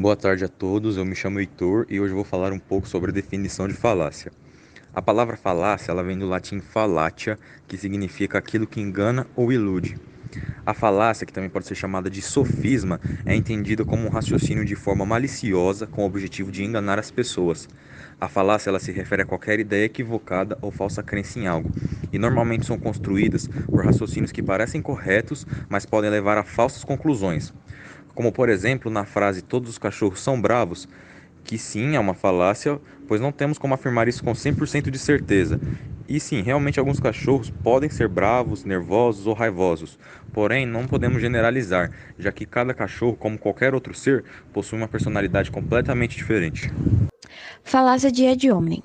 Boa tarde a todos, eu me chamo Heitor e hoje vou falar um pouco sobre a definição de falácia. A palavra falácia ela vem do latim fallatia, que significa aquilo que engana ou ilude. A falácia, que também pode ser chamada de sofisma, é entendida como um raciocínio de forma maliciosa com o objetivo de enganar as pessoas. A falácia ela se refere a qualquer ideia equivocada ou falsa crença em algo, e normalmente são construídas por raciocínios que parecem corretos, mas podem levar a falsas conclusões. Como, por exemplo, na frase "todos os cachorros são bravos", que sim, é uma falácia, pois não temos como afirmar isso com 100% de certeza. E sim, realmente alguns cachorros podem ser bravos, nervosos ou raivosos, porém não podemos generalizar, já que cada cachorro, como qualquer outro ser, possui uma personalidade completamente diferente. Falácia de ad hominem.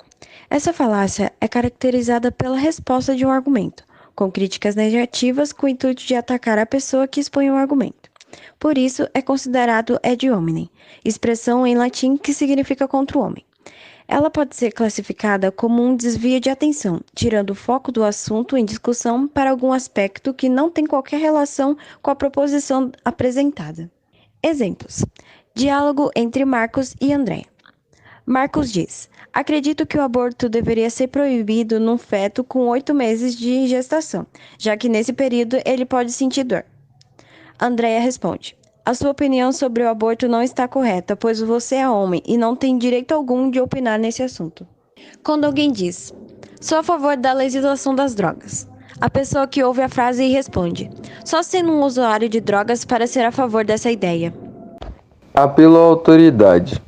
Essa falácia é caracterizada pela resposta de um argumento, com críticas negativas com o intuito de atacar a pessoa que expõe o argumento. Por isso, é considerado ad hominem, expressão em latim que significa contra o homem. Ela pode ser classificada como um desvio de atenção, tirando o foco do assunto em discussão para algum aspecto que não tem qualquer relação com a proposição apresentada. Exemplos: diálogo entre Marcos e André. Marcos diz: acredito que o aborto deveria ser proibido num feto com 8 meses de gestação, já que nesse período ele pode sentir dor. Andréia responde: a sua opinião sobre o aborto não está correta, pois você é homem e não tem direito algum de opinar nesse assunto. Quando alguém diz: sou a favor da legislação das drogas, a pessoa que ouve a frase responde: só sendo um usuário de drogas para ser a favor dessa ideia. Apelo à autoridade.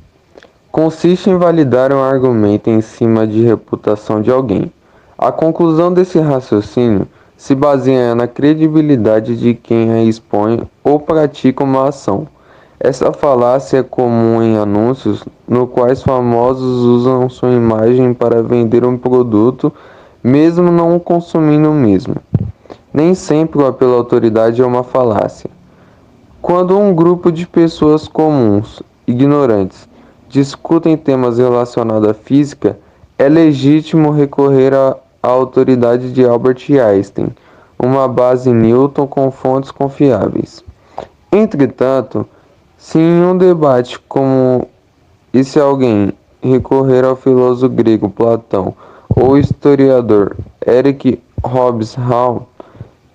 Consiste em validar um argumento em cima de reputação de alguém. A conclusão desse raciocínio se baseia na credibilidade de quem a expõe ou pratica uma ação. Essa falácia é comum em anúncios no quais famosos usam sua imagem para vender um produto, mesmo não consumindo o mesmo. Nem sempre o apelo à autoridade é uma falácia. Quando um grupo de pessoas comuns, ignorantes, discutem temas relacionados à física, é legítimo recorrer à autoridade de Albert Einstein, uma base Newton com fontes confiáveis. Entretanto, se em um debate como esse alguém recorrer ao filósofo grego Platão ou ao historiador Eric Hobsbawm,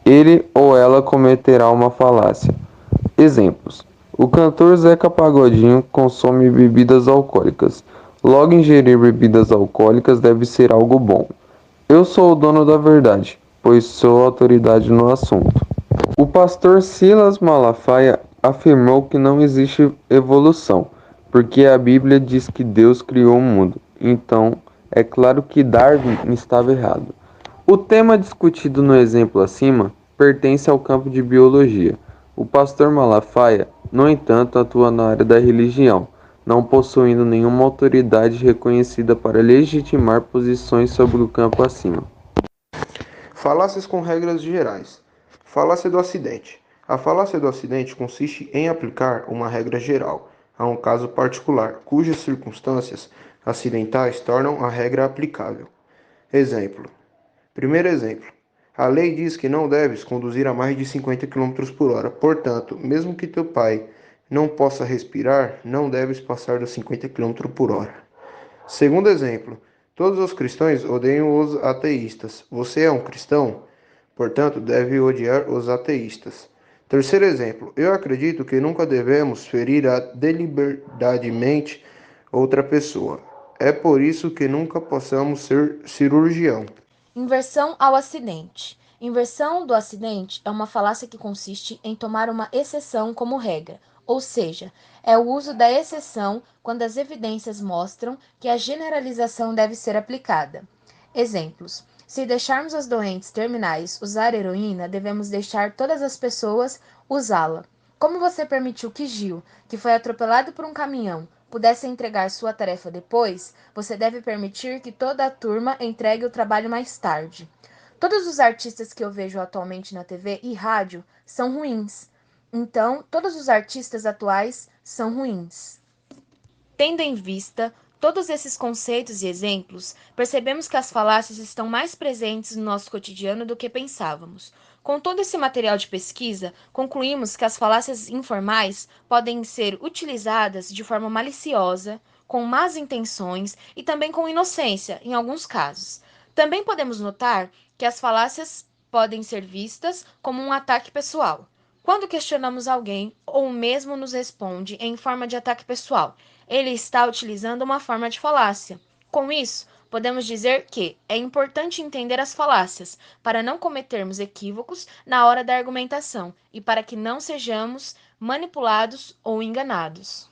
ele ou ela cometerá uma falácia. Exemplos: o cantor Zeca Pagodinho consome bebidas alcoólicas. Logo, ingerir bebidas alcoólicas deve ser algo bom. Eu sou o dono da verdade, pois sou autoridade no assunto. O pastor Silas Malafaia afirmou que não existe evolução, porque a Bíblia diz que Deus criou o mundo. Então, é claro que Darwin estava errado. O tema discutido no exemplo acima pertence ao campo de biologia. O pastor Malafaia, no entanto, atua na área da religião, não possuindo nenhuma autoridade reconhecida para legitimar posições sobre o campo acima. Falácias com regras gerais. Falácia do acidente. A falácia do acidente consiste em aplicar uma regra geral a um caso particular, cujas circunstâncias acidentais tornam a regra aplicável. Exemplo. Primeiro exemplo. A lei diz que não deves conduzir a mais de 50 km por hora. Portanto, mesmo que teu pai não possa respirar, não deves passar dos 50 km por hora. Segundo exemplo. Todos os cristãos odeiam os ateístas. Você é um cristão? Portanto, deve odiar os ateístas. Terceiro exemplo. Eu acredito que nunca devemos ferir deliberadamente outra pessoa. É por isso que nunca possamos ser cirurgião. Inversão ao acidente. Inversão do acidente é uma falácia que consiste em tomar uma exceção como regra, ou seja, é o uso da exceção quando as evidências mostram que a generalização deve ser aplicada. Exemplos: se deixarmos os doentes terminais usar heroína, devemos deixar todas as pessoas usá-la. Como você permitiu que Gil, que foi atropelado por um caminhão, pudesse entregar sua tarefa depois, você deve permitir que toda a turma entregue o trabalho mais tarde. Todos os artistas que eu vejo atualmente na TV e rádio são ruins. Então, todos os artistas atuais são ruins. Tendo em vista todos esses conceitos e exemplos, percebemos que as falácias estão mais presentes no nosso cotidiano do que pensávamos. Com todo esse material de pesquisa, concluímos que as falácias informais podem ser utilizadas de forma maliciosa, com más intenções e também com inocência, em alguns casos. Também podemos notar que as falácias podem ser vistas como um ataque pessoal. Quando questionamos alguém ou mesmo nos responde em forma de ataque pessoal, ele está utilizando uma forma de falácia. Com isso, podemos dizer que é importante entender as falácias para não cometermos equívocos na hora da argumentação e para que não sejamos manipulados ou enganados.